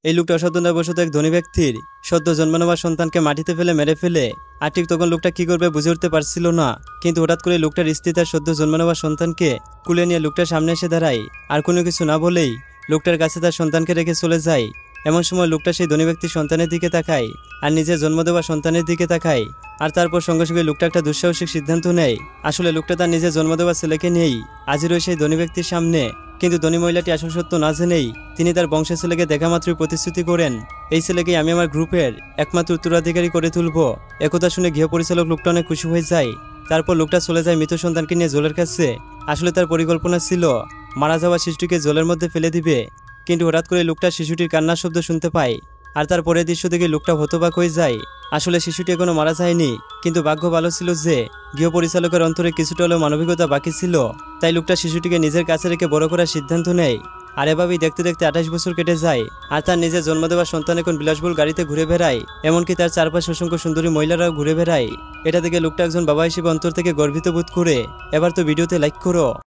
এই লোকটা অসাবধানতাবশত এক ধনী ব্যক্তির সদ্য জন্ম নেওয়া সন্তানকে মাটিতে ফেলে মেরে ফেলে। আর ঠিক তখন লোকটা কি করবে বুঝে উঠতে পারছিল না। কিন্তু হঠাৎ করে লোকটার স্ত্রী তার সদ্য জন্ম নেওয়া সন্তানকে কুলে নিয়ে লোকটার সামনে এসে দাঁড়ায়। আর কোনো কিছু না বলেই লোকটার কাছে তার সন্তানকে রেখে চলে যায়। এমন সময় লোকটা সেই ধনী ব্যক্তির সন্তানের দিকে তাকায় আর নিজের জন্ম দেওয়া সন্তানের দিকে তাকায়। আর তারপর সঙ্গে সঙ্গে লোকটা একটা দুঃসাহসিক সিদ্ধান্ত নেয়। আসলে লোকটা তার নিজের জন্ম দেওয়া ছেলেকে নিয়েই হাজির হয় সেই ধনী ব্যক্তির সামনে। কিন্তু ধনী মহিলাটি আসল সত্য না জেনেই তিনি তার বংশের ছেলেকে দেখা মাত্রই প্রতিশ্রুতি করেন, এই ছেলেকেই আমি আমার গ্রুপের একমাত্র উত্তরাধিকারী করে তুলব। একথা শুনে গৃহ পরিচালক লোকটা অনেক খুশি হয়ে যায়। তারপর লোকটা চলে যায় মৃত সন্তানকে নিয়ে জলের কাছে। আসলে তার পরিকল্পনা ছিল মারা যাওয়া শিশুটিকে জলের মধ্যে ফেলে দিবে। কিন্তু হঠাৎ করে লোকটা শিশুটির কান্নার শব্দ শুনতে পায়। আর তার পরের দৃশ্য দেখে লোকটা হতবাক হয়ে যায়। আসলে শিশুটি এখনো মারা যায়নি, কিন্তু ভাগ্য ভালো ছিল যে গৃহ পরিচালকের অন্তরে কিছুটা হলেও মানবিকতা বাকি ছিল। তাই লোকটা শিশুটিকে নিজের কাছে রেখে বড় করার সিদ্ধান্ত নেয়। আর এভাবেই দেখতে দেখতে 28 বছর কেটে যায়। আর তার নিজের জন্ম দেওয়া সন্তান এখন বিলাসবহুল গাড়িতে ঘুরে বেড়ায়। এমনকি তার চারপাশে অসংখ্য সুন্দরী মহিলারাও ঘুরে বেড়ায়। এটা দেখে লোকটা একজন বাবা হিসেবে অন্তর থেকে গর্বিত বোধ করে। এবার তো ভিডিওতে লাইক করো।